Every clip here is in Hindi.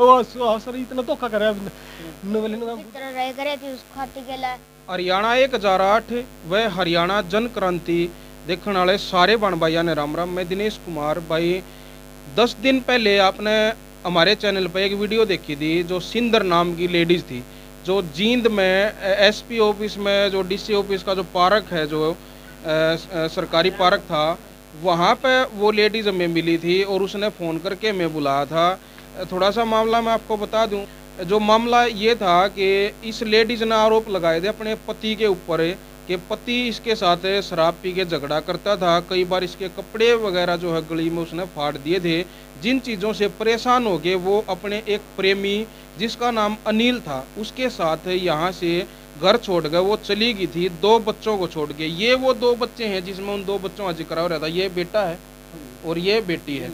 सर इतना धोखा करे नवले ना तरह रह करे थी उस खाते के लिए। हरियाणा 1008 व हरियाणा जन क्रांति देखने वाले सारे बन भाइयों ने राम राम। मैं दिनेश कुमार भाई। 10 दिन पहले आपने हमारे चैनल पर एक वीडियो देखी थी, जो सिंदर नाम की लेडीज थी, जो जींद में एसपी ऑफिस में जो डीसी ऑफिस का जो पार्क है, जो सरकारी पार्क था, वहाँ पे वो लेडीज हमें मिली थी और उसने फ़ोन करके हमें बुलाया था। थोड़ा सा मामला मैं आपको बता दूं। जो मामला ये था कि इस लेडीज ने आरोप लगाए थे अपने पति के ऊपर कि पति इसके साथ शराब पी के झगड़ा करता था, कई बार इसके कपड़े वगैरह जो है गली में उसने फाड़ दिए थे। जिन चीज़ों से परेशान हो गए वो अपने एक प्रेमी जिसका नाम अनिल था उसके साथ यहाँ से घर छोड़ गए। वो चली गई थी 2 बच्चों को छोड़ के। ये वो 2 बच्चे हैं जिसमें उन 2 बच्चों का जिक्र हो रहा था। ये बेटा है और ये बेटी है,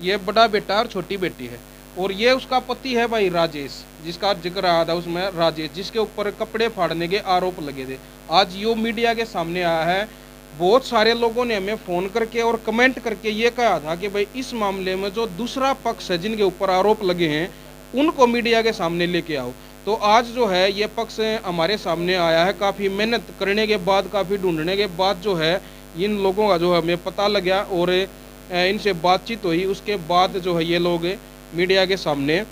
ये बड़ा बेटा और छोटी बेटी है। और ये उसका पति है भाई राजेश, जिसका जिक्र आया था उसमें, राजेश जिसके ऊपर कपड़े फाड़ने के आरोप लगे थे। आज यो मीडिया के सामने आया है। बहुत सारे लोगों ने हमें फ़ोन करके और कमेंट करके ये कहा था कि भाई इस मामले में जो दूसरा पक्ष है जिनके ऊपर आरोप लगे हैं उनको मीडिया के सामने लेके आओ। तो आज जो है ये पक्ष हमारे सामने आया है। काफ़ी मेहनत करने के बाद, काफ़ी ढूंढने के बाद जो है इन लोगों का जो है हमें पता लगा और इनसे बातचीत हुई। उसके बाद जो है ये लोग मीडिया के सामने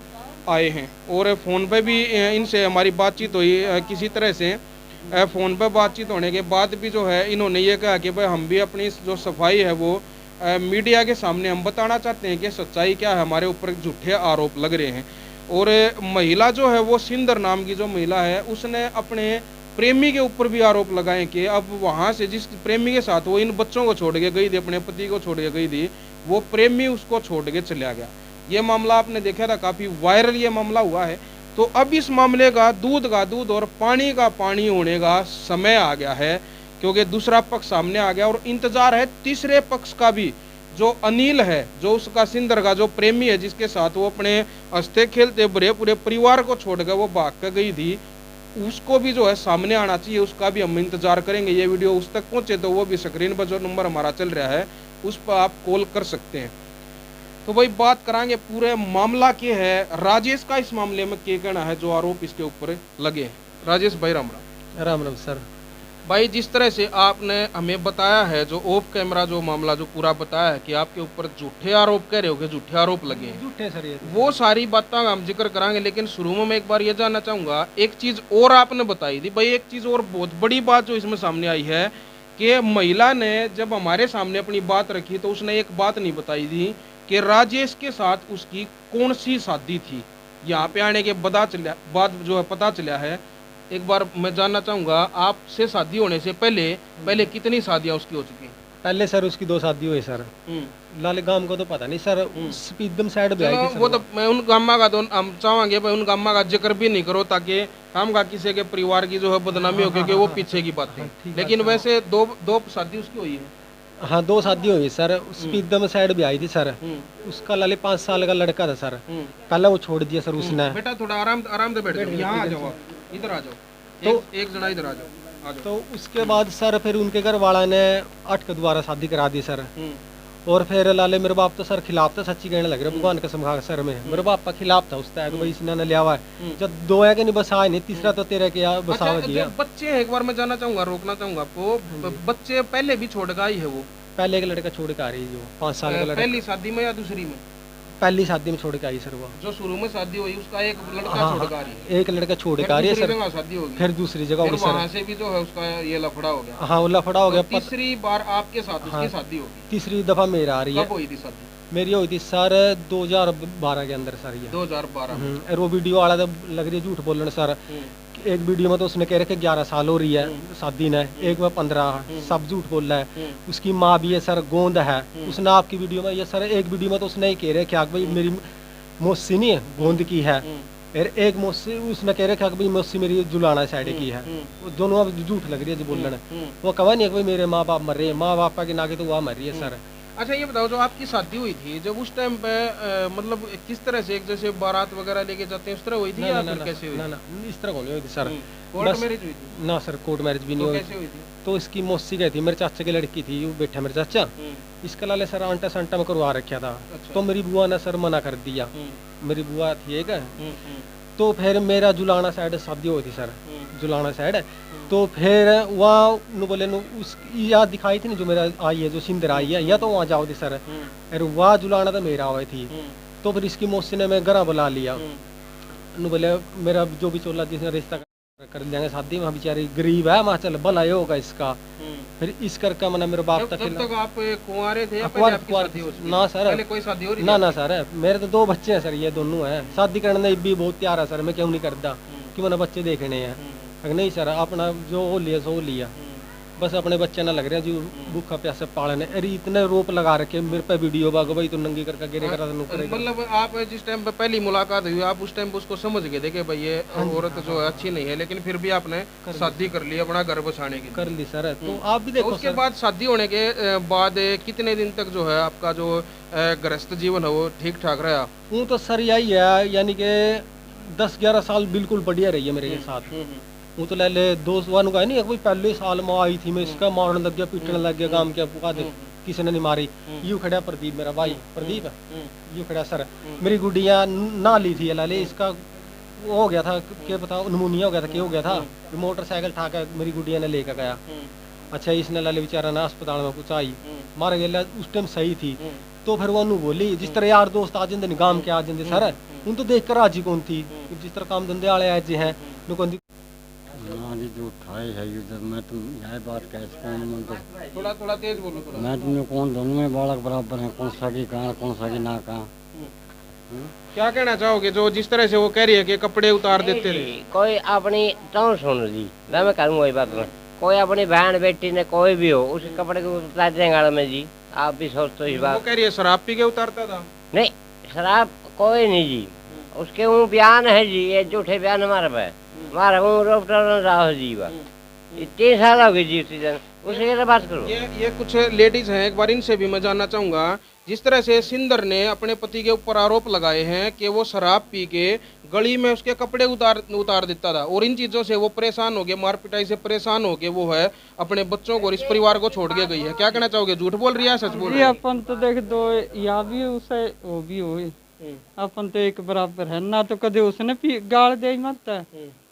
आए हैं और फ़ोन पे भी इनसे हमारी बातचीत हुई किसी तरह से। फ़ोन पे बातचीत होने के बाद भी जो है इन्होंने ये कहा कि भाई हम भी अपनी जो सफाई है वो मीडिया के सामने हम बताना चाहते हैं कि सच्चाई क्या है, हमारे ऊपर झूठे आरोप लग रहे हैं। और महिला जो है वो सिंदर नाम की जो महिला है उसने अपने प्रेमी के ऊपर भी आरोप लगाए कि अब वहाँ से जिस प्रेमी के साथ वो इन बच्चों को छोड़ के गई थी, अपने पति को छोड़ के गई थी, वो प्रेमी उसको छोड़ के चला गया। ये मामला आपने देखा था, काफ़ी वायरल ये मामला हुआ है। तो अब इस मामले का दूध और पानी का पानी होने का समय आ गया है, क्योंकि दूसरा पक्ष सामने आ गया और इंतजार है तीसरे पक्ष का भी। जो अनिल है, जो उसका सिंदर का जो प्रेमी है, जिसके साथ वो अपने हंसते खेलते भरे पूरे परिवार को छोड़ कर वो भाग कर गई थी, उसको भी जो है सामने आना चाहिए। उसका भी हम इंतजार करेंगे। ये वीडियो उस तक पहुंचे तो वो भी स्क्रीन पर जो नंबर हमारा चल रहा है उस पर आप कॉल कर सकते हैं। तो भाई बात करांगे पूरे मामला क्या है, राजेश का इस मामले में क्या कहना है जो आरोप इसके ऊपर लगे हैं। राजेश भाई राम राम। राम राम सर। भाई जिस तरह से आपने हमें बताया है, जो ऑफ कैमरा जो मामला जो पूरा बताया है कि आपके ऊपर झूठे आरोप कह रहे हो कि झूठे आरोप लगे हैं, झूठे सर ये वो सारी बातें हम जिक्र करांगे। लेकिन शुरू में मैं एक बार ये जानना चाहूँगा, एक चीज़ और आपने बताई थी भाई, एक चीज़ और बहुत बड़ी बात जो इसमें सामने आई है कि महिला ने जब हमारे सामने अपनी बात रखी तो उसने एक बात नहीं बताई थी कि राजेश के साथ उसकी कौन सी शादी थी। यहाँ पे आने के बाद जो है पता चला है। एक बार मैं जानना चाहूँगा, आपसे शादी होने से पहले कितनी शादियाँ उसकी हो चुकी? पहले सर उसकी 2 शादी हुई सर। लाले गांव को तो पता नहीं सर, एकदम साइड पे आई थी सर। वो तो मैं उन गामा का तो हम चाहेंगे भाई उन गामा का जिक्र भी नहीं करो, ताकि हम का किसी के परिवार की जो है बदनामी हो, क्योंकि वो पीछे की बात है। लेकिन वैसे दो शादी उसकी हुई है। हाँ 2 शादी हुई सर। उसकी एकदम साइड भी आई थी सर। उसका लाले 5 साल का लड़का था सर। पहले वो छोड़ दिया सर उसने। बेटा थोड़ा आराम से बैठ जाओ, यहाँ आ जाओ, इधर आ जाओ। तो एक जना इधर आ जाओ। तो उसके बाद सर फिर उनके घर वाला ने 8 के दोबारा शादी करा दी सर। और फिर लाले मेरे बाप तो सर खिलाफ था, सच्ची कहने लग रहा भगवान कसम खा सर में मेरे बाप का खिलाफ था उसका है कि भाई इसने लिया हुआ है। जब 2 है कि नहीं बस आए नहीं, तीसरा तो तेरे के बसावा किया। बच्चे एक बार मैं जानना चाहूंगा, रोकना चाहूंगा आपको, बच्चे पहले भी छोड़ के आई है वो? पहले एक लड़का छोड़ के आ रही है, जो 5 साल का लड़का। पहली शादी में या दूसरी में? पहली शादी में छोड़ के आई सर वो। जो शुरू में शादी हुई उसका एक लड़का छोड़ के आ रही है? एक लड़का छोड़ के आ रही है सर। शादी होगी फिर दूसरी जगह होगी सर। वहाँ से भी जो है उसका ये लफड़ा हो गया। हाँ वो लफड़ा हो गया। तीसरी बार आपके साथ उसकी शादी होगी? तीसरी दफा मेरा आ रही है। कब हुई थी शादी? मेरी हुई थी सर 2012 के अंदर सर। ये 2012। और वो वीडियो वाला तो लग रही है झूठ बोलने सर। एक वीडियो में तो उसने कह रहे कि 11 साल हो रही है शादी ने, एक में 15, सब झूठ बोल रहा है। उसकी माँ भी है सर, गोंद है। उसने आपकी वीडियो में ये सर, एक वीडियो में तो उसने ही कह रहे क्या भाई मेरी मौसी नहीं है, गोंद की है। फिर एक मौसी उसने कह रहे क्या भाई मौसी मेरी जुलाना साइड की है। वो दोनों अब झूठ लग रही है जो बोलने। वो कहा नहीं भाई मेरे माँ बाप मर रहे हैं, माँ बाप के नाके तो वह मर रही है सर। अच्छा ये बताओ, जो आपकी शादी हुई थी जब उस टाइम पे मतलब किस तरह से, एक जैसे बारात वगैरह लेके जाते हैं उस तरह हुई थी या फिर कैसे हुई? ना इस तरह नहीं हुई थी सर। कोर्ट मैरिज हुई थी? ना सर कोर्ट मैरिज भी नहीं हुई। कैसे हुई थी? तो इसकी मौसी गई थी, मेरे चाचा की लड़की थी, वो बैठा मेरे चाचा। इसके लाले सर आंटा संटा में करवा रखा था। तो मेरी बुआ ने सर मना कर दिया। मेरी बुआ थी एक, तो फिर मेरा जुलाना साइड शादी हुई थी सर, जुलाना साइड। तो फिर वहाँ नु बोले नु उस याद दिखाई थी ना जो मेरा आई है, जो सिंदर आई है, या तो वहाँ जाओ थी सर। अरे वहाँ जुलाना तो मेरा हुई थी। तो फिर इसकी मौसी ने मैं घर बुला लिया। नु बोले मेरा जो भी चोला जिसने रिश्ता कर लेंगे शादी में, बेचारी गरीब है, मैं चल भला ही होगा इसका। फिर इस करके मैंने मेरे बाप तक आप कुंवारे थे या पहले आपकी शादी हो चुकी? ना सर, पहले कोई शादी हो रही ना सर, मेरे तो 2 बच्चे हैं सर, ये दोनों हैं। शादी करने भी बहुत तैयार है सर, मैं क्यों नहीं करता कि मैंने बच्चे देखने हैं। नहीं सर, अपना जो हो लिया सो लिया, बस अपने बच्चे ना लग रहे हैं जी भूखा प्यासे पालने। अरे इतने रोप लगा रखे मेरे पे वीडियो बाग भाई, तो नंगी करके गिरे करा मतलब आप जिस टाइम पे पहली मुलाकात हुई आप उस टाइम पे उसको समझ गए थे कि भाई ये औरत जो है अच्छी नहीं है, लेकिन फिर भी आपने शादी कर ली अपना घर बसाने की? कर ली सर। तो आप भी देखो उसके बाद शादी होने के बाद कितने दिन तक जो है आपका जो गृहस्थ जीवन है वो ठीक ठाक रहा? वो तो सर यही है, यानी कि 10-11 साल बिल्कुल बढ़िया रही है मेरे साथ। वो तो ले दोस्त वालों का नहीं, कोई पहले साल में आई थी, मैं इसका मारने लग गया, पीटने लग गया, काम क्या पुका दे, किसी ने नहीं मारी। यूं खड़ा प्रदीप, मेरा भाई प्रदीप यूं खड़ा सर। मेरी गुड़िया ना ली थी लाले, इसका वो हो गया था, क्या पता नमूनिया हो गया था, क्या हो गया था, मोटरसाइकिल ठा कर मेरी गुड़िया ने लेकर गया। अच्छा इसने लाले बेचारा ना अस्पताल में कुछ आई, मार गया, उस टाइम सही थी। तो फिर वो बोली जिस तरह यार दोस्त आ जाते गांव के आ जाते सर, उन तो देख कर राजी कौन थी, जिस तरह काम धंधे वाले आज हैं जो उठाए है युद्ध में, तुम यह बात कह सकूँ तो थोड़ा तेज बोलो थोड़ा। मैं तुम्हें कौन, दोनों में बालक बराबर है, कौन सा की कहाँ कौन सा की ना कहाँ। क्या कहना चाहोगे जो जिस तरह से वो कह रही है कि कपड़े उतार देते रहे? कोई अपनी तो सुन ली, मैं करूँगा वही बात में, कोई अपनी बहन बेटी ने कोई भी हो उसके कपड़े को उतार देंगे में जी, आप भी सोच तो इस बात। वो कह रही है शराब पी के उतारता था? नहीं शराब कोई नहीं जी, उसके वो बयान है जी, ये झूठे बयान हमारे पे, हमारे राहुल जी बा 3 साल हो गए जी सीजन, उसके बात करो। ये कुछ लेडीज हैं, एक बार इनसे भी मैं जानना चाहूंगा। जिस तरह से सिंदर ने अपने पति के ऊपर आरोप लगाए हैं कि वो शराब पी के गली में उसके कपड़े उतार देता था, और इन चीजों से वो परेशान हो गए, मार पिटाई से परेशान हो गए, वो है अपने बच्चों को और इस परिवार को छोड़ के गई है। क्या कहना चाहोगे, झूठ बोल रही है सच बोल रही है? अपन तो देख दो या भी उसे वो भी हो, अपन तो एक बराबर है ना, तो कदे उसने गाड़ दे मत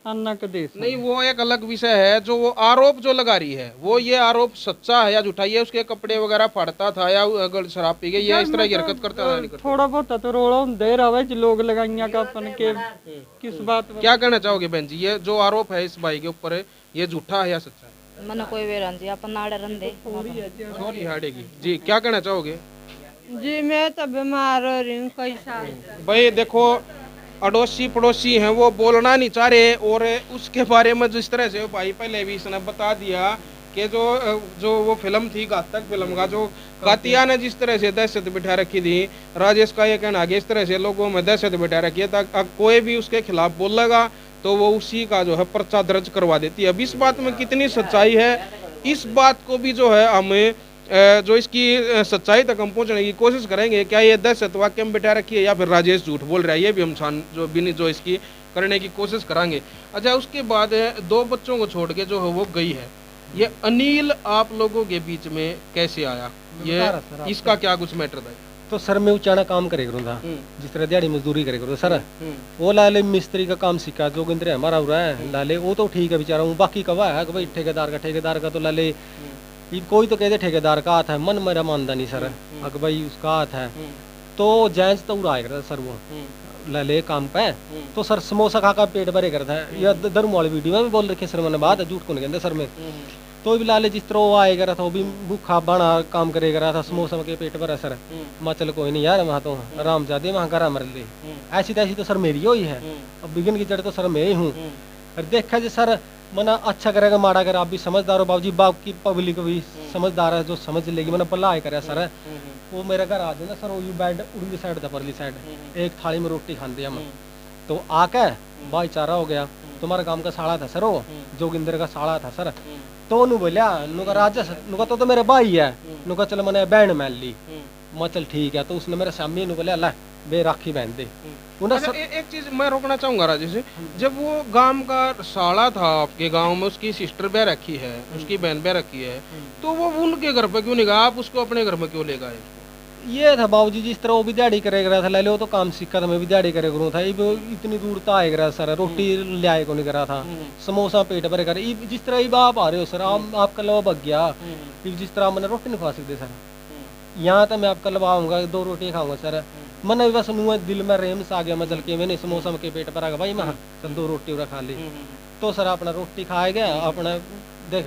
अन्ना कदे नहीं, वो एक अलग विषय है। जो वो आरोप जो लगा रही है, वो ये आरोप सच्चा है या झूठा? ये उसके कपड़े वगैरह फाड़ता था या अगर शराब पी गई या इस तरह की हरकत करता था? नहीं करता? थोड़ा बहुत तो रोड़ा दे रहा है लोग लगाइया का अपन के किस बात में। क्या कहना चाहोगे बहन जी, ये जो आरोप है इस भाई के ऊपर, ये झूठा है या सच्चा है? मन कोई वे रंजी अपन नाड़े रंदे छोरी हाड़ेगी जी। क्या कहना चाहोगे? जी मैं तो बीमार हो रही हूँ कई साल। भाई देखो, अड़ोसी पड़ोसी हैं वो बोलना नहीं चाह रहे, और उसके बारे में जिस तरह से भाई पहले भी इसने बता दिया कि जो वो फिल्म थी घातक फिल्म का, जो कातिया ने जिस तरह से दहशत बिठा रखी थी, राजेश का ये कहना आगे इस तरह से लोगों में दहशत बिठा रखी है, ताकि कोई भी उसके खिलाफ बोलेगा तो वो उसी का जो है पर्चा दर्ज करवा देती है। अब इस बात में कितनी सच्चाई है, इस बात को भी जो है हमें जो इसकी सच्चाई तक हम पहुंचने की कोशिश करेंगे। क्या ये दहशत वाक्य में बिठा रखी है या फिर राजेश झूठ बोल रहा है, ये भी हम जो इसकी करने की कोशिश करेंगे। अच्छा, उसके बाद 2 बच्चों को छोड़ के जो है वो गई है, ये अनिल आप लोगों के बीच में कैसे आया, ये इसका क्या कुछ मैटर था? तो सर मैं उचाना काम करे करूँ था, जिस तरह दिहाड़ी मजदूरी करे करूँ सर। वो लाले मिस्त्री का काम सीखा, जोगिंद्र हमारा हो रहा है लाले, वो तो ठीक है बेचारा, वो बाकी कवा है कि भाई ठेकेदार का तो लाले कोई तो कहते ठेकेदार का हाथ है, मन मेरा मानता नहीं सर, अगर भाई उसका हाथ है तो जेंट्स तो उड़ा करता सर, वो लाले काम पे तो सर समोसा खा पेट भरे करता है, या धर्म वाली वीडियो में भी बोल रखे सर, मैंने बात है झूठ को नहीं कहते सर में। तो भी लाले जिस तरह वो आएगा रहा था, वो भी भूखा बना काम करेगा रहा था, समोसा के पेट भरा सर। माँ चल कोई नहीं यार, वहाँ तो आराम जाते वहाँ करा मर ले, ऐसी तैसी तो सर मेरी ही है, अब बिगन की जड़ तो सर मैं ही हूँ। और देखा जी सर मना अच्छा करेगा माड़ा करेगा, आप भी समझदार हो बाबूजी, बाप की पब्लिक भी समझदार है, जो समझ लेगी मैंने भलाई करे सर। वो मेरे घर आ जाए ना सर, वो बेड उड़ली साइड था परली साइड, एक थाली में रोटी खाते हम, तो आके भाईचारा हो गया। तुम्हारे गांव का साड़ा था सर, वो जोगिंदर का साड़ा था सर। तो नु बोलिया नुका राजस नुका तो मेरे भाई है, नुका चल मैंने बैंड मैल ली, मैं चल ठीक है। तो उसने मेरे सामने नु बोलिया ला बे राखी बहन दे उन्हें अच्छा, एक चीज मैं रोकना चाहूंगा राजेश, जब वो गांव का साला था आपके गांव में, उसकी सिस्टर ब्याह रखी है, उसकी बहन ब्याह रखी है, तो वो उनके घर पे क्यों नहीं गया, आप उसको अपने घर में क्यों ले गए? ये था बाबूजी जिस तरह वो भी दिहाड़ी करे करा था, ले लो तो काम सीखा था, मैं भी दिहाड़ी करे करूँ था, ये इतनी दूर तो आए करा सर, रोटी ले आए को नहीं करा था, समोसा पेट भरे करे, जिस तरह ये आप आ रहे हो सर, आपका लवा बग गया, जिस तरह मैंने रोटी नहीं खा सकते सर, यहाँ तो मैं आपका लवाऊंगा 2 रोटी खाऊंगा सर, मैंने बस नुआ दिल में रेमस आ गया, मैं चल के मैंने समोसा में के पेट भरा भाई मैं चल 2 रोटी उरा खा ली, तो सर अपना रोटी खाए गया अपना देख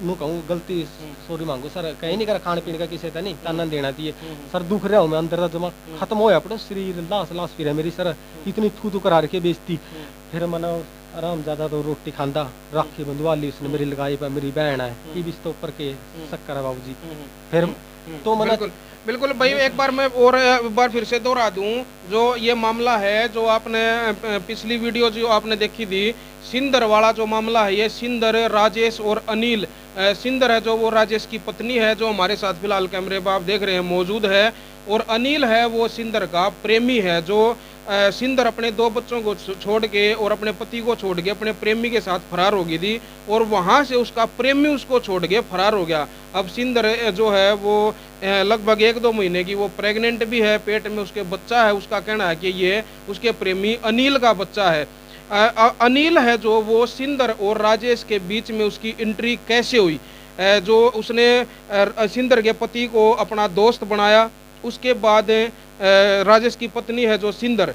नू कहूँ गलती सॉरी मांगू सर, कहीं नहीं करा खाने पीने का किसी का नहीं ताना देना दिए सर, दुख रहा हूँ मैं अंदर जमा खत्म होया अपना शरीर, लाश फिर है मेरी सर, इतनी थू करा रखी बेचती, फिर मैंने आराम ज्यादा तो रोटी खांदा, राखी बंधवा ली उसने मेरी लगाई पर, मेरी बहन है ये भी तो ऊपर के शक्कर है बाबूजी, फिर तो मैंने बिल्कुल भाई, एक बार मैं और एक बार फिर से दोहरा दूं, जो ये मामला है जो आपने पिछली वीडियो जो आपने देखी थी, सिंदर वाला जो मामला है, ये सिंदर, राजेश और अनिल, सिंदर है जो वो राजेश की पत्नी है, जो हमारे साथ फिलहाल कैमरे पर आप देख रहे हैं मौजूद है, और अनिल है वो सिंदर का प्रेमी है, जो सिंदर अपने 2 बच्चों को छोड़ के और अपने पति को छोड़ के अपने प्रेमी के साथ फरार हो गई थी, और वहां से उसका प्रेमी उसको छोड़ के फरार हो गया। अब सिंदर जो है वो लगभग 1-2 महीने की वो प्रेग्नेंट भी है, पेट में उसके बच्चा है, उसका कहना है कि ये उसके प्रेमी अनिल का बच्चा है। अनिल है जो वो सिंदर और राजेश के बीच में उसकी एंट्री कैसे हुई, जो उसने सिंदर के पति को अपना दोस्त बनाया, उसके बाद राजेश की पत्नी है जो सिंदर,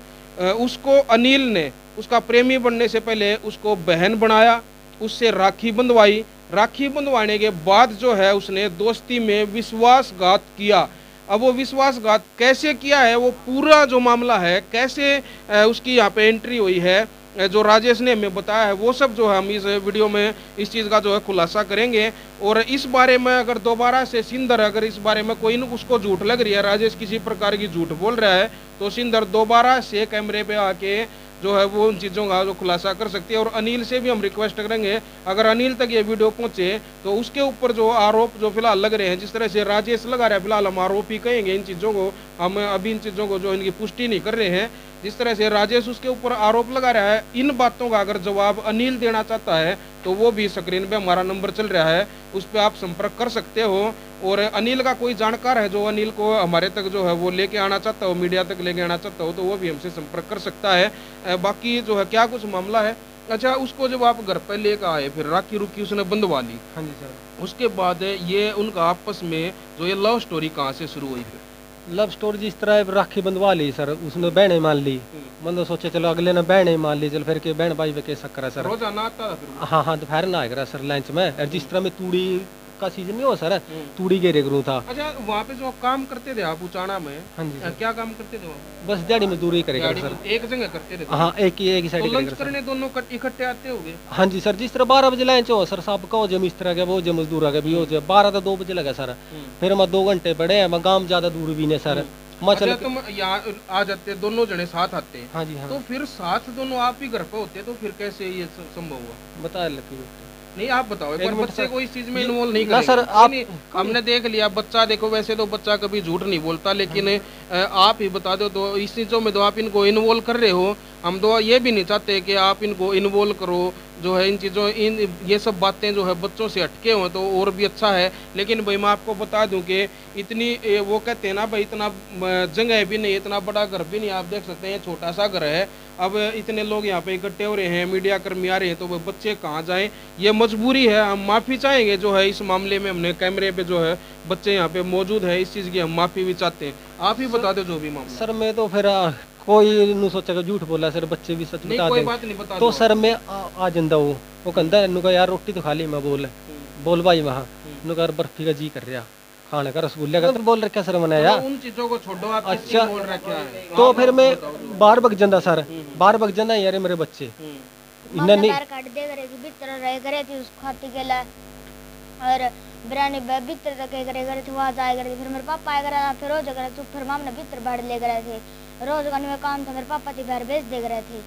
उसको अनिल ने उसका प्रेमी बनने से पहले उसको बहन बनाया, उससे राखी बंधवाई, राखी बंधवाने के बाद जो है उसने दोस्ती में विश्वासघात किया। अब वो विश्वासघात कैसे किया है, वो पूरा जो मामला है कैसे उसकी यहाँ पे एंट्री हुई है, जो राजेश ने हमें बताया है, वो सब जो है हम इस वीडियो में इस चीज़ का जो है खुलासा करेंगे। और इस बारे में अगर दोबारा से सिंदर अगर इस बारे में कोई उसको झूठ लग रही है, राजेश किसी प्रकार की झूठ बोल रहा है, तो सिंदर दोबारा से कैमरे पे आके जो है वो उन चीज़ों का जो खुलासा कर सकती है। और अनिल से भी हम रिक्वेस्ट करेंगे, अगर अनिल तक ये वीडियो पहुंचे तो उसके ऊपर जो आरोप जो फिलहाल लग रहे हैं, जिस तरह से राजेश लगा रहा है, फिलहाल हम आरोप ही कहेंगे इन चीज़ों को, हम अभी इन चीज़ों को जो इनकी पुष्टि नहीं कर रहे हैं, जिस तरह से राजेश उसके ऊपर आरोप लगा रहा है, इन बातों का अगर जवाब अनिल देना चाहता है तो वो भी स्क्रीन पे हमारा नंबर चल रहा है, उस पर आप संपर्क कर सकते हो। और अनिल का कोई जानकार है जो अनिल को हमारे तक जो है वो लेके आना चाहता हो, मीडिया तक लेके आना चाहता हो, तो वो भी हमसे संपर्क कर सकता है। बाकी जो है क्या कुछ मामला है। अच्छा, उसको जब आप घर पर लेकर आए, फिर राखी रुकी उसने बंधवा ली, हाँ जी सर, उसके बाद ये उनका आपस में जो ये लव स्टोरी कहाँ से शुरू हुई? फिर लव स्टोरी जिस तरह राखी बंधवा ली सर, उसने बहने मान ली, मतलब सोचे चलो अगले ने बहने मान ली, चल फिर के बहन भाई पे के शक्कर है सर, रोजाना आता था फिर वो? हाँ हाँ दोपहर ना आएगा सर लंच में, और जिस तरह में तूड़ी का सीजन नहीं हो सर, तूड़ी गेरे करूँ था। अच्छा, वहाँ पे जो काम करते थे आप उचाना में, हाँ जी सर, क्या काम करते थे वहाँ? बस दिहाड़ी मजदूरी करेगा गाड़ी सर, में एक जगह करते थे? हाँ एक ही साइड तो लंच करेगा सर। करने दोनों इकट्ठे आते होंगे? हाँ जी सर, जिस तरह 12 बजे लंच हो सर, सब का हो जाए मिस्त्री का, वो जो मजदूर आ गया भी हो जाए, 12 तो 2 बजे लगा सर, फिर मैं 2 घंटे पड़े, मैं गाँव ज्यादा दूर भी नहीं सर, मैं अच्छा, चल तुम यहाँ आ जाते दोनों जने साथ आते? हाँ जी हाँ, तो फिर साथ दोनों आप ही घर पे होते, तो फिर कैसे ये संभव हुआ? बता लगी नहीं, आप बताओ एक बार। मिनट बच्चे सर। को इस चीज में इन्वॉल्व नहीं ना करेंगे सर, आप नहीं, हमने देख लिया बच्चा, देखो वैसे तो बच्चा कभी झूठ नहीं बोलता, लेकिन आप ही बता दो, तो इस चीज़ों में तो आप इनको इन्वॉल्व कर रहे हो, हम तो ये भी नहीं चाहते कि आप इनको इन्वॉल्व करो, जो है इन चीज़ों ये सब बातें जो है बच्चों से हटके हों तो और भी अच्छा है। लेकिन भाई मैं आपको बता दूं कि इतनी वो कहते हैं ना भाई, इतना जगह भी नहीं, इतना बड़ा घर भी नहीं, आप देख सकते हैं छोटा सा घर है। अब इतने लोग यहाँ पे इकट्ठे हो रहे हैं, मीडिया कर्मी आ रहे हैं, तो वो बच्चे कहाँ जाएं, ये मजबूरी है। हम माफ़ी चाहेंगे जो है इस मामले में, हमने कैमरे पे जो है बच्चे यहाँ पे मौजूद है, इस चीज़ की हम माफ़ी भी चाहते हैं। आप ही बता दो जो भी मामला। सर मैं तो फिर कोई नहीं सोचा झूठ बोला सर, बच्चे भी सच नहीं, बता कोई दें बात नहीं, बता तो दो। सर मैं आ जंदा वो कहता है नुका यार रोटी तो खा ली, मैं बोल भाई वहाँ नुका बर्फी का जी कर रहा, खाने का रसगुल्ले का, तो बोल रखा सर मैंने यार। उन चीज़ों को छोड़ो, आप किस अच्छा, चीज़ बोल रहे क्या है? तो फिर मैं बाहर बग जाता सर, बाहर बग जाता यार मेरे बच्चे इन्हें नहीं बाहर काट दे करे कि भीतर रह करे थी उसको खाती गेला, और बिरानी भीतर तक करे करे थी, वहाँ जाए करे, फिर मेरे पापा आया करा, फिर रोज करे तो फिर मामने भीतर बाहर ले गए थे, रोज का में काम था, मेरे पापा थी बाहर भेज दे रहे थे।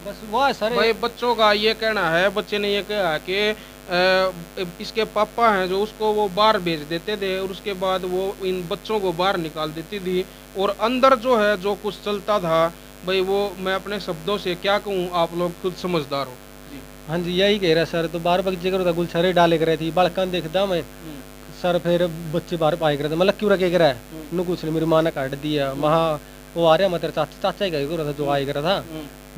बस वो है सर। भाई बच्चों का ये कहना है, बच्चे ने ये कहा कि इसके पापा हैं जो उसको वो बाहर भेज देते थे और उसके बाद वो इन बच्चों को बाहर निकाल देती थी। और अंदर जो है जो कुछ चलता था भाई वो मैं अपने शब्दों से क्या कहूँ, आप लोग खुद समझदार हो। हाँ जी यही कह रहा सर। तो बाहर बच्चे करो गुलछरे डाले करे थी बड़कन देखता मैं सर, फिर बच्चे बाहर पाए करे थे मतलब क्यों रखे करा है नु कुछ नहीं, मेरी माँ ने काट दिया वहाँ वो आ रहा मैं तेरा चाचा ही कह था जो आए करा था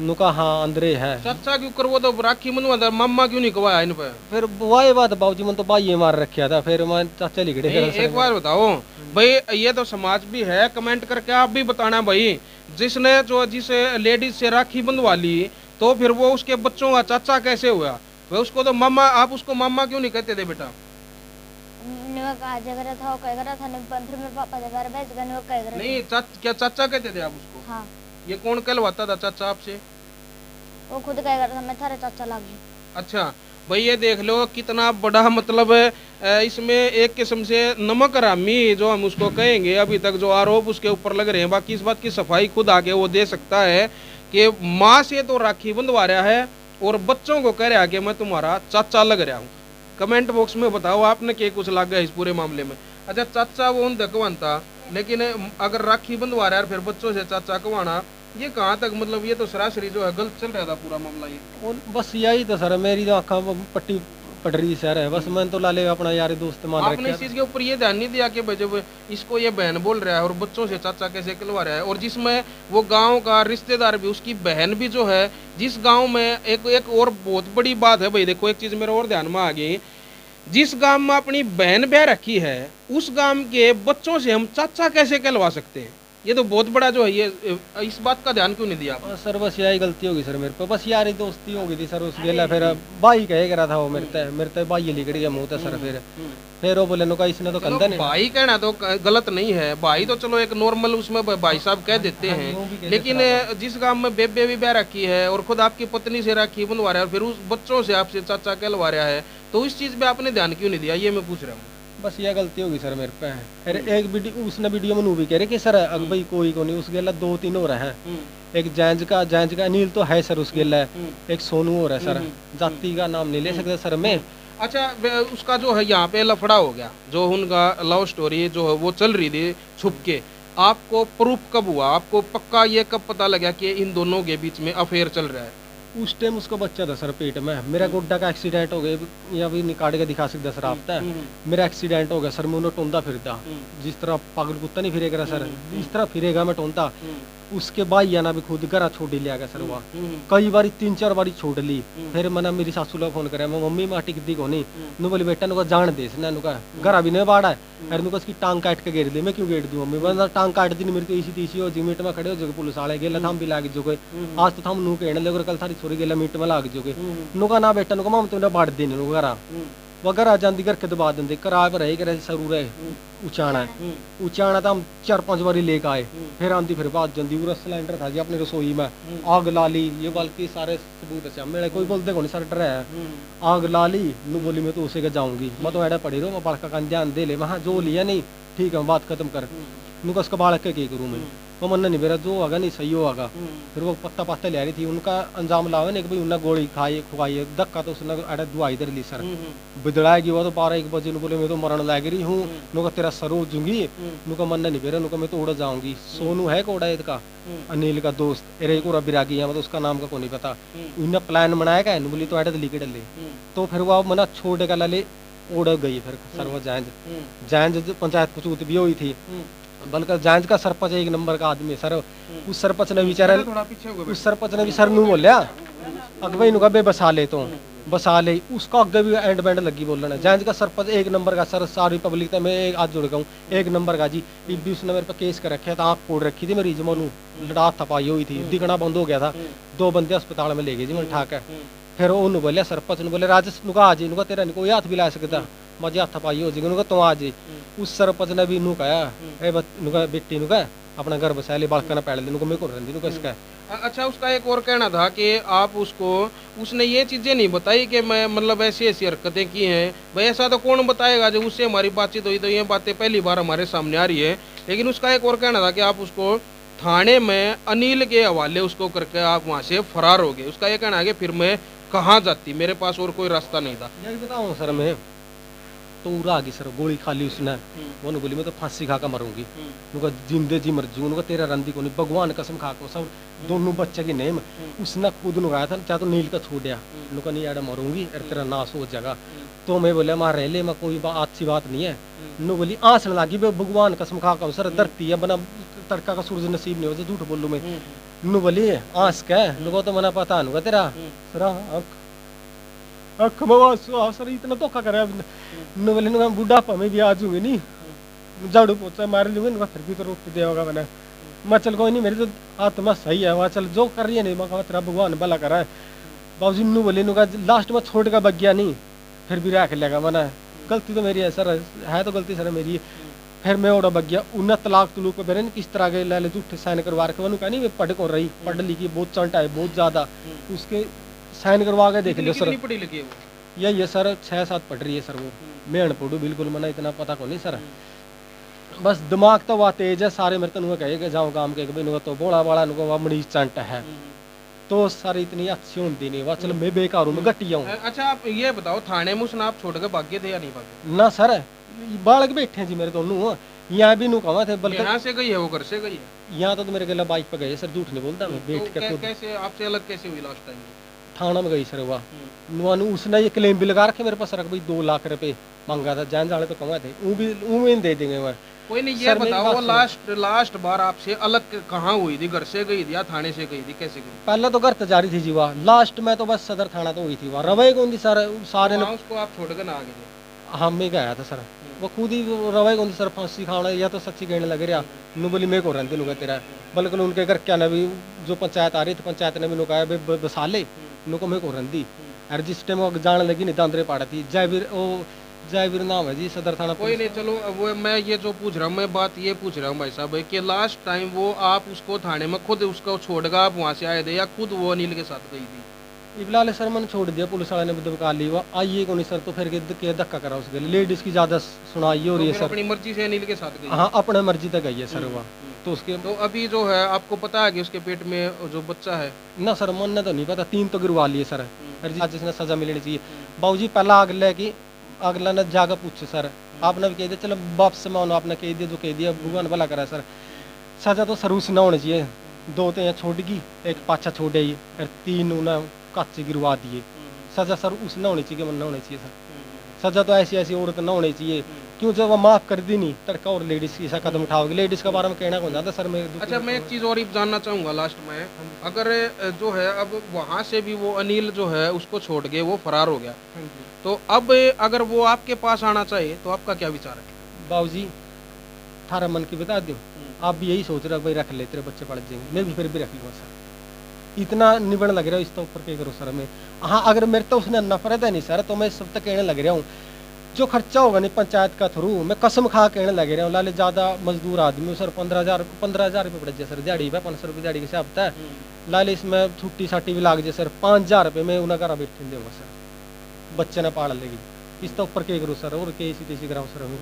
नु कहा हाँ अंदरे है। चाचा क्यों कर, वो तो राखी बनवा था, मामा क्यों नहीं कवाया इन पे? फिर वही बात बाबूजी मन तो भाई मार रखा था, फिर मैं चाचा लिखड़े एक बार बताओ भाई, ये तो समाज भी है, कमेंट करके आप भी बताना भाई, जिसने जो जिस लेडीज से राखी बंधवा ली तो फिर वो उसके बच्चों का चाचा कैसे हुआ? भाई उसको तो मामा, आप उसको मामा क्यों नहीं कहते थे बेटा? नहीं क्या चाचा कहते थे आप उसको? हाँ। ये कौन कहलवाता था चाचा आपसे? वो खुद कह रहा था मैं थारे चाचा लग गई। अच्छा भाई ये देख लो कितना बड़ा मतलब इसमें एक किस्म से नमक हरामी जो हम उसको कहेंगे, अभी तक जो आरोप उसके ऊपर लग रहे हैं। बाकी इस बात की सफाई खुद आके वो दे सकता है कि माँ से तो राखी बंधवा रहा है और बच्चों को कह रहा है कि मैं तुम्हारा चाचा लग रहा हूँ। कमेंट बॉक्स में बताओ आपने क्या कुछ लग गया इस पूरे मामले में। अच्छा चाचा वो उन कवानता, लेकिन अगर राखी बंधवा रहा है फिर बच्चों से चाचा कवाना, ये कहाँ तक मतलब ये तो सरासरी जो है गलत चल रहा था पूरा मामला ये। और बस यही तो सर मेरी तो आँखा पट्टी पड़ रही सर है, बस मैंने तो लाले अपना यार दोस्त मान आपने रखा। इस चीज के ऊपर ये ध्यान नहीं दिया कि भाई जब इसको ये बहन बोल रहा है और बच्चों से चाचा कैसे कहलवा रहा है, और जिसमें वो गांव का रिश्तेदार भी उसकी बहन भी जो है जिस गांव में एक और बहुत बड़ी बात है भाई, देखो एक चीज मेरे और ध्यान में आ गई, जिस गांव में अपनी बहन ब्याह रखी है उस गांव के बच्चों से हम चाचा कैसे कहलवा सकते हैं? ये तो बहुत बड़ा जो है ये, इस बात का ध्यान क्यों नहीं दिया आपने? सर बस यही गलती होगी सर मेरे पे, बस यारी दोस्ती हो गई थी सर उस गेला, फिर भाई कहे करा था वो मेरे भाई लिखड़ गया मुँह सर, फिर वो बोले नुका इसने तो कंधा नहीं। भाई कहना तो गलत नहीं है, भाई तो चलो एक नॉर्मल उसमें भाई साहब कह देते हैं, लेकिन जिस गांव में बेबे भी ब्याह रखी है और खुद आपकी पत्नी से राखी बंधवा रहा है और फिर उस बच्चों से आपसे चाचा कहलवा रहा है, तो इस चीज पे आपने ध्यान क्यों नहीं दिया, ये मैं पूछ रहा हूँ। बस ये गलती होगी सर मेरे पे। फिर एक वीडियो उसने वीडियो में भी कह रहे कि सर अग भाई कोई को नहीं, उस गेला 2-3 हो रहे हैं, एक जैंज का अनिल तो है सर उस गेला, एक सोनू हो रहा है सर, जाति का नाम नहीं ले सकते सर मैं। अच्छा उसका जो है यहाँ पे लफड़ा हो गया, जो उनका लव स्टोरी जो है वो चल रही थी छुप के, आपको प्रूफ कब हुआ, आपको पक्का ये कब पता लगा कि इन दोनों के बीच में अफेयर चल रहा है? उस टाइम उसका बच्चा था सर पेट में, मेरा गोड्डा का एक्सीडेंट हो गया, या भी निकाल के दिखा सकता सर आपता मेरा एक्सीडेंट हो गया सर, मैं उन्हें टोंदा फिरता जिस तरह पागल कुत्ता नहीं फिरेगा सर, इस तरह फिरेगा मैं टोंदा। उसके भाई आना भी खुद घर छोड़ लिया गया सर, वहाँ कई बार 3-4 बार छोड़ ली। फिर मैंने मेरी सासू ला फोन कराया, मैं मम्मी माँ टिकती को नहीं नु बोली बेटा नुका जान दे नुका घर भी नहीं बाड़ा है, अरे नुका उसकी टांग काट के घेर दे, मैं क्यों घेर दूँ मम्मी, मैं टांग काट दी मेरी तो इसी तीसी हो जी मीट में खड़े हो जो पुलिस वाले गेला थाम भी लाग जो गए, आज तो थाम नू कहने लगे कल थारी छोरी गेला मीट में लाग जो गए नुका ना बेटा नुका माम तुमने बाढ़ देने नुका घर वगैरह आ जाती करके दबा देंगे किराए पर रही करे जरूर है उचाना तो हम 4-5 बारी लेके आए, फिर आंदी फिर बात जाती, पूरा सिलेंडर था जी अपनी रसोई में, आग ला ली, ये बल्कि सारे सबूत अच्छा मेरे कोई बोलते को नहीं सर डर है, आग ला ली नू बोली मैं तो उसे के जाऊंगी, मैं तो ऐडा पड़ी रहो मैं बड़का का ध्यान दे ले, वहाँ जो लिया नहीं ठीक है बात खत्म कर, नू का उसका बालक के करूँ मैं, वो मन नहीं मेरा जो होगा नहीं सही होगा। फिर वो पत्ता ले रही थी, उनका अंजाम लावे नहीं कि भाई उन्हें गोली खाई खुआई धक्का तो उसने अड़ा दुआ इधर ली सर बिदड़ाएगी वो तो 12-1 बजे बोले मैं तो मरण लग रही हूँ, नुका तेरा सर हो जूंगी, नुका मन नहीं मेरा नुका मैं तो उड़ जाऊंगी। सोनू है कोड़ा का अनिल का दोस्त एरे को बिरागी है, मतलब उसका नाम का को नहीं पता, उन्हें प्लान बनाया क्या बोली तो अड़ा लिखे डले, तो फिर वो मना छोड़ का लाले उड़ गई। फिर सर वो जैंज पंचायत कुचूत भी हुई थी, बल्कि जांच का सरपंच 1 नंबर का आदमी सर, उस सरपंच ने बेचारा उस सरपंच ने भी सर नू बोलिया अगवे नु बे बसा ले तो बसा ले, उसका अगे भी एंड बैंड लगी बोलना। जांच का सरपंच 1 नंबर का सर, सारी पब्लिक तो मैं आज जुड़ गया हूँ 1 नंबर का जी। भी उसने मेरे पे केस कर रखे था, आँख फोड़ रखी थी मेरी जमोनू लड़ा थपाई हुई थी, दिखना बंद हो गया था, 2 बंदे अस्पताल में ले गए जी मैंने ठाक है। फिर उन्होंने बोलिया सरपंच ने बोले राजेश नुका आ जी, नुका तेरा नहीं कोई हाथ भी ला सकता, मजे हाथ पाई हो जी तो आ जी। उस सरपंच ने भी कहा नुका बेटी नुका अपना घर बसा ले बालका ना पैड़ ले नुका मेरे को रंदी नुका इसका। अच्छा उसका एक और कहना था कि आप उसको उसने ये चीजें नहीं बताई कि मैं मतलब ऐसी ऐसी हरकतें की हैं, भाई ऐसा तो कौन बताएगा, जब उससे हमारी बातचीत हुई तो ये बातें पहली बार हमारे सामने आ रही है। लेकिन उसका एक और कहना था कि आप उसको थाने में अनिल के हवाले उसको करके आप वहाँ से फरार हो गए। उसका ये कहना है कि फिर मैं कहाँ जाती, मेरे पास और कोई रास्ता नहीं था। यही बताऊँ सर मैं तो उड़ा आ गई सर, गोली खा ली उसने। वो बोली मैं तो फांसी खा कर मरूंगी, उनका जिंदे जी मर जू, उनका तेरा रंदी को नहीं, भगवान कसम खा को सब दोनों बच्चे की नेम उसने खुद नुगाया था, चाहे तो नील का छोड़िया उनका नहीं आड़ा मरूंगी और तेरा नाश हो जाएगा। तो मैं बोले मार रह ले, मैं कोई अच्छी बात नहीं है। नु बोली आंस लगी भगवान कसम खा कर सर धरती है बना तड़का का सूरज नसीब नहीं हो, झूठ बोलूं मैं। नु बोली आंस कह नुको तो मना पता नुगा तेरा सर अख सर इतना धोखा करे। नु बोले नु बुढ़ापा में भी आ जाऊंगी नहीं, झाड़ू पोछा मार लूंगी नुका फिर भी तो रोक दे होगा मैंने। मैं चल कोई नहीं, मेरी तो आत्मा सही है, वहाँ चल जो कर रही है नहीं मैं तेरा भगवान भला करा है। बाबूजी नु बोले नुका लास्ट में छोड़ का बग्या नहीं, फिर भी रख लेगा मना गलती तो मेरी है सर, है तो गलती सर मेरी। फिर मैं ओड़ा बग्या उन तलाक तुलूक पे बेरे किस तरह के लाले झूठे साइन करवा रखे। वनु कहा नहीं मैं पढ़ को रही, पढ़ लिखी बहुत चंटा है बहुत ज्यादा, उसके साइन करवा के देख लो सर। कितनी पढ़ी लिखी है वो? यही है सर 6-7 पढ़ रही है सर वो, मैं अनपढ़ू बिल्कुल मना इतना पता को नहीं सर। बस दिमाग तो वह तेज है, सारे मेरे तनु कहे जाओ काम के तो बोला वाला वह मरीज चंट है, तो सर इतनी अच्छी होती नहीं, वह चलो मैं बेकार हूँ मैं घटिया हूँ। अच्छा आप ये बताओ थाने में उसने आप छोड़ के भागे थे या नहीं भागे? ना सर बालक बैठे हैं जी मेरे दोनों, यहाँ भी नु कहा थे बल्कि यहाँ से गई है वो, घर से गई है? यहाँ तो मेरे गला बाइक पे गए सर, झूठ नहीं बोलता मैं, बैठ के खुद कैसे आपसे अलग कैसे हुई लास्ट टाइम? थाना में गई सर वह नुआनु उसने ये क्लेम भी लगा रखे मेरे पास रख भाई 2 लाख रुपए मांगा था, जान जाने पे कमा थे वो भी दे देंगे वह। कोई नहीं ये बताओ वो लास्ट बार आपसे अलग कहाँ हुई थी, घर से गई थी या थाने से गई थी, कैसे गई? पहले तो घर तो जारी थी जी वह, लास्ट में तो बस सदर थाना तो हुई थी वह, रवे कौन थी सर सारे ने उसको आप छोड़ के ना आ गए? हाँ मैं गया था सर, वो खुद ही रवे कौन थी सर फांसी खाना या तो सच्ची कहने लगे रहा नु बोली मैं को रहते नुका तेरा, बल्कि उनके घर क्या ना भी जो पंचायत आ रही थी पंचायत ने भी नुकाया बसा ले नुको मैं को रही और जिस टाइम वो जाने लगी नहीं दांदरे पाड़ा थी जयवीर नाम है जी सदर थाना। कोई नहीं चलो वो मैं ये जो पूछ रहा हूँ मैं बात ये पूछ रहा हूँ भाई साहब कि लास्ट टाइम वो आप उसको थाने में खुद उसको छोड़कर आप वहाँ से आए थे या खुद वो अनिल के साथ गई थी? इबलाल सर मैंने छोड़ दिया, पुलिस वाले ने दबका ली, वो आइए को नहीं सर, तो फिर के धक्का करा उसके लेडीज की ज्यादा सुनाई हो रही है सर। अपनी मर्जी से अनिल के साथ गई? हाँ अपने मर्जी तक गई है सर वह, तो उसके तो अभी जो है आपको पता है कि उसके पेट में जो बच्चा है? ना सर मन तो नहीं पता, 3 तो गिरवा लिए सर, जिसने सजा मिलनी चाहिए। बाबूजी पहला अगला ने जाकर पूछे सर, आपने भी कह दिया चलो वापस में आपने कह दिया जो कह दिया भगवान भला करा सर, सजा तो सर उस ना होनी चाहिए। 2 तो यहाँ छोड़ गई, एक पाछा छोड़ आई और 3 उन्हें कच्चे गिरवा दिए। सजा सर उस ना होनी चाहिए, मन ना होनी चाहिए सर, सजा तो ऐसी औरत ना होनी चाहिए, क्यों जब वह माफ कर दी नहीं तड़का और लेडीज की ऐसा कदम उठाओगे, लेडीज के बारे में कहना कौन जाता सर। मैं अच्छा मैं एक चीज़ और जानना चाहूँगा लास्ट में, अगर जो है अब वहाँ से भी वो अनिल जो है उसको छोड़ के वो फरार हो गया, तो अब अगर वो आपके पास आना चाहिए तो आपका क्या विचार है? बाबूजी थारा मन की बता दूं, आप भी यही सोच रहे हो भाई रख ले तेरे बच्चे पढ़ जाएंगे, मैं भी फिर भी रख लूँगा सर, इतना निबड़ लग रहा है इसके ऊपर क्या करो सर मैं। हाँ अगर मेरे तो उसने नफरत है नहीं सर, तो मैं सब तक कहने लग रहा हूँ जो खर्चा होगा नहीं पंचायत का थ्रू, मैं कसम खा कहने लग रहा हूँ, लाले ज़्यादा मजदूर आदमी सर 15,000 रुपये पड़ जाए सर दिहाड़ी पे, 500 रुपये दिहाड़ी के हिसाब था, लाले इसमें छुट्टी छाट्टी भी लाग जाए सर, 5,000 रुपये में उन्हें घर बैठे दूँगा सर, बच्चे ने पाल लेगी, इसके ऊपर क्या करूँ सर, और कैसी तैसी कराऊँ सर मैं।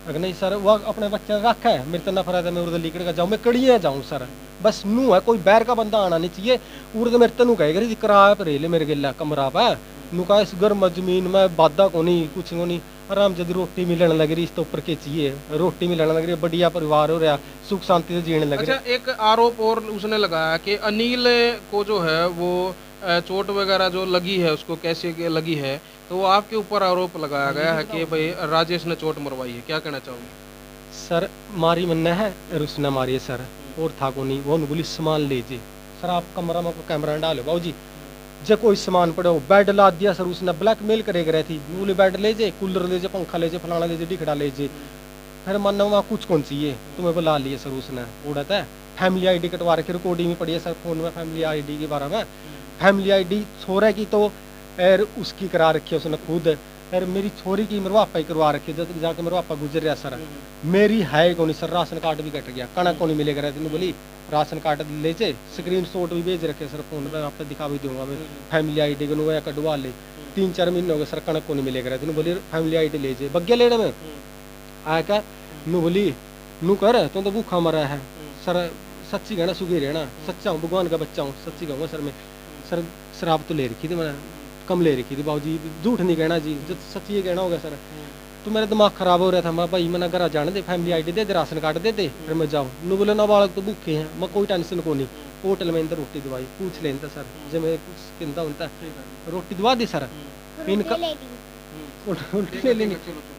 अगर नहीं सर वह अपने बच्चे का रखा है, मेरे तो नफरत है, मैं उर्द लीकड़ का जाऊँ, मैं कड़िया जाऊँ सर, बस नू है कोई बैर का बंदा आना नहीं चाहिए। उर्द मेरे तनु कहेगा किराया पर ले मेरे गिला कमरा पे नू का इस गर्म जमीन में बाधा को नहीं कुछ को नहीं, आराम जब रोटी मिलने लग रही इसके ऊपर के चाहिए, रोटी मिलने लग रही है, बढ़िया परिवार हो रहा, सुख शांति से जीने लग रहा। अच्छा एक आरोप और उसने लगाया कि अनिल को जो है वो चोट वगैरह जो लगी है उसको कैसे लगी है, तो वो आपके ऊपर आरोप लगाया गया है कि भाई राजेश ने चोट मरवाई है, क्या कहना चाहोगे? सर मारी मन्ना है और उसने मारी है सर, और था को नहीं, वो बोली सामान लीजिए सर, आप कमरा में कैमरा डालो बाबूजी, जब कोई सामान पड़े हो, बेड ला दिया सर उसने, ब्लैकमेल करे रही थी, बोले बेड ले जाए, कूलर ले जाए, पंखा ले जाए, फलाना ले जाए, डिखड़ा ले जाए, फिर मानना वहाँ कुछ कौन चाहिए तुम्हें बुला लिए सर उसने, उड़ाता है फैमिली आईडी कटवा रखी, रिकॉर्डिंग में पड़ी है सर फोन में फैमिली आईडी के बारे में, फैमिली आईडी छोरे की तो और उसकी करा रखी है उसने खुद, और मेरी छोरी की मेरे पापा ही करवा रखी है, जब जाके मेरे पापा गुजर रहा सर, मेरी है कौन सर, राशन कार्ड भी कट गया, कणक को नहीं मिलेगा, तेन बोली राशन कार्ड ले जे, स्क्रीन शॉट भी भेज रखे सर फोन पे, आपको दिखा भी दूंगा मैं, फैमिली आईडी को या कटवा ले, 3-4 महीने हो गए सर, कणक को नहीं मिलेगा, तेन बोली फैमिली आईडी ले जे, बग्या लेने में आया क्या नू बोली नू कर तुम तो भूखा मरा है सर, सच्ची कहना सुखी रहना, सच्चा हूँ, भगवान का बच्चा हूँ, सच्ची कहूँगा सर मैं। सर शराब तो ले रखी थी मैंने, कम ले रखी थी बाबूजी, झूठ नहीं कहना जी, जब सच्ची ये कहना होगा सर। तो मेरा दिमाग खराब हो रहा था, मैं भाई मैंने घर जाने दे, फैमिली आईडी दे दे, राशन कार्ड दे दे, फिर मैं जाऊँ। नु बोले ना बालक तो भूखे हैं, मैं कोई टेंशन को नहीं, होटल में इंदर रोटी दवाई पूछ लेता सर, जब मैं कुछ कहता होता रोटी दवा दी सर, इनका उल्टी ले लेंगे।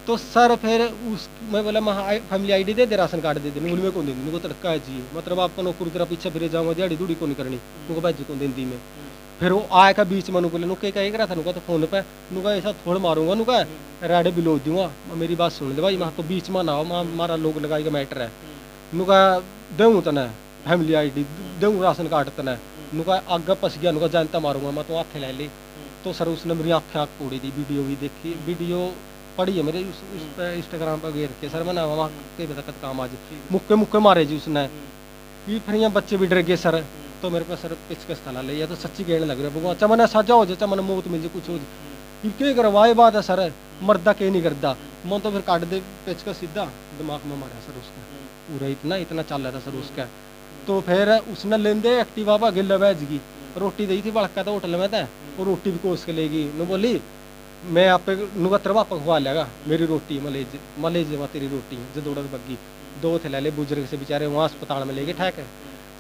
तो सर फिर उस मैं बोला मैं फैमिली आईडी दे दे, राशन कार्ड दे दे, नु में कौन दे दी, तड़का है जी, मतलब आपको नौकरी तेरा पीछे फिर जाऊँगा, दिहाड़ी दूड़ी को नहीं करनी, नुको भाजी को दिन दी में। फिर वो आया का बीच में बोले नुके कह रहा था, नुका तो फोन पे नुका ऐसा थोड़ा मारूंगा, नुका रेडे बिलो दूंगा, मेरी बात सुन ले भाई, मैं तो बीच में ना हो, हमारा लोग लगाएगा मैटर है, नुका दूँ तना फैमिली आईडी दूँ, राशन कार्ड तना, नुका आगे पस गया, नुका जानता मारूंगा मैं, तो आँखें ले ली। तो सर उसने मेरी आँखें आँख तोड़ी थी, वीडियो भी देखी, वीडियो पड़ी है मेरे उस पर इंस्टाग्राम पर घेर के सर, मैंने वहाँ के बता काम आज मुक्के मुक्के मारे जी उसने, फिर यहाँ बच्चे भी डर गए सर। तो मेरे पास सर पेचकस थाना ले, या तो सच्ची कहने लग रहा भगवान, चमन सजा हो जाए, चमन मौत मिल जाए, कुछ हो जाए, क्या करवाए बात है सर, मर्दा के नहीं करता, मन तो फिर काट दे पेचकस सीधा दिमाग में मारा सर उसका, पूरा इतना चल रहा था सर उसका। तो फिर उसने लेंदे एक्टिवा भागे लवैज की, रोटी दी थी बड़का था होटल में था, वो रोटी भी कोस के लेगी, नु बोली मैं आप नुका तेरा पापा खुआ लेगा मेरी रोटी, मलेज तेरी रोटी जो दौड़ बग्गी, दो थे ले ले बुजुर्ग से बेचारे वहाँ अस्पताल में ले गए, ठीक है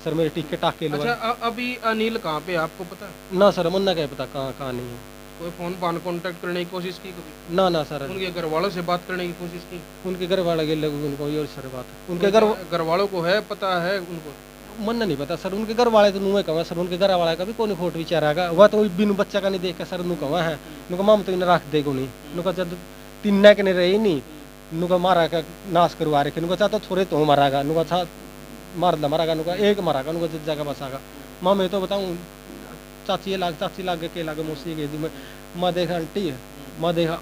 सर, मेरे टिक्के टाके लो। अच्छा अभी अनिल कहाँ पे आपको पता है? ना सर मुन्ना क्या पता कहाँ नहीं है। कोई फोन पान कांटेक्ट करने की कोशिश की कभी? ना सर, उनके घर वालों से बात करने की कोशिश की? उनके घर वाले के लोग उनको ये सर बात, उनके घर वालों को है पता है उनको? मन नहीं पता सर, उनके घर वाले तो नुए कहा सर, उनके घर वाले का भी कोई फोटो विचारा है, वह तो बिनु बच्चा का नहीं देख सर, नु कहा है नुका माम तो इन्हें रख देगो नहीं, नुका जब तीन के नहीं रही नहीं, नुका मारा का नाश करवा रखे, नुका चाहता थोड़े तो मारागा, नुका छा मार दा मारागा, नुका एक मारागा, नुका जज जगह बसागा। माँ मैं तो बताऊँ चाची लाग के लागे मौसी गई थी, मैं देखा आंटी है, मैं देखा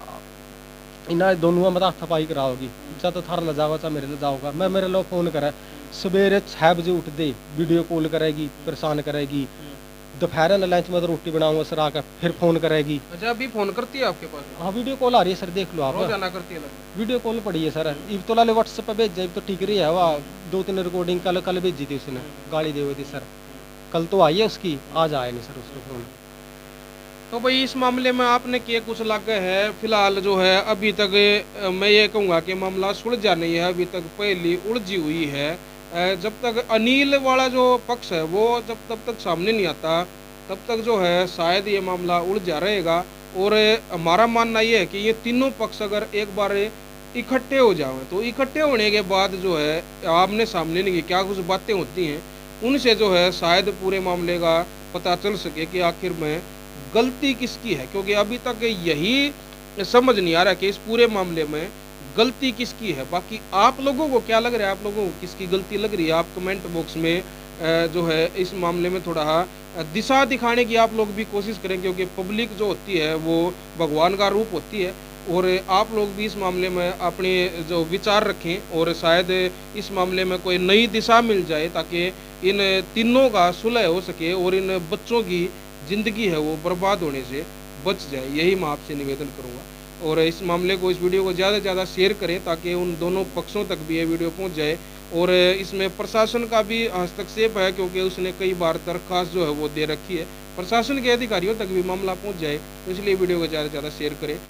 इन्हें दोनों मतलब थपाई कराओगी, चाहे तो थार ले जाओगा चाहे मेरे ले जाओगा। मैं मेरे लोग फोन करा सवेरे 6 बजे उठ दे, वीडियो कॉल करेगी, परेशान करेगी, दोपहर में लंच में तो रोटी बनाऊंगा सर आकर, फिर फोन करेगी। अच्छा अभी फोन करती है आपके पास? हाँ वीडियो कॉल आ रही है सर, देख लो आप, रोजाना करती है? वीडियो कॉल पड़ी है सर, इब तो लाले व्हाट्सएप पे भेज जाए तो ठीक रही है, वह 2-3 रिकॉर्डिंग कल भेजी थी उसने, गाली दे हुई थी सर, कल तो आई है उसकी, आज आया नहीं सर उसको फोन। तो भाई इस मामले में आपने क्या कुछ लगा है? फिलहाल जो है अभी तक मैं ये कहूँगा कि मामला सुलझा नहीं है, अभी तक पहली उलझी हुई है। जब तक अनिल वाला जो पक्ष है वो तब तक सामने नहीं आता, तब तक जो है शायद ये मामला उलझा रहेगा। और हमारा मानना ये है कि ये तीनों पक्ष अगर एक बार इकट्ठे हो जाएं तो इकट्ठे होने के बाद जो है आमने सामने नहीं क्या कुछ बातें होती हैं, उनसे जो है शायद पूरे मामले का पता चल सके कि आखिर में गलती किसकी है। क्योंकि अभी तक यही समझ नहीं आ रहा कि इस पूरे मामले में गलती किसकी है। बाकी आप लोगों को क्या लग रहा है, आप लोगों को किसकी गलती लग रही है? आप कमेंट बॉक्स में जो है इस मामले में थोड़ा दिशा दिखाने की आप लोग भी कोशिश करें, क्योंकि पब्लिक जो होती है वो भगवान का रूप होती है। और आप लोग भी इस मामले में अपने जो विचार रखें और शायद इस मामले में कोई नई दिशा मिल जाए ताकि इन तीनों का सुलह हो सके और इन बच्चों की ज़िंदगी है वो बर्बाद होने से बच जाए। यही मैं आपसे निवेदन करूँगा। और इस मामले को, इस वीडियो को ज़्यादा से ज़्यादा शेयर करें ताकि उन दोनों पक्षों तक भी ये वीडियो पहुंच जाए। और इसमें प्रशासन का भी हस्तक्षेप है, क्योंकि उसने कई बार दरख्वास्त जो है वो दे रखी है, प्रशासन के अधिकारियों तक भी मामला पहुंच जाए। तो इसलिए वीडियो को ज़्यादा से ज़्यादा शेयर करें।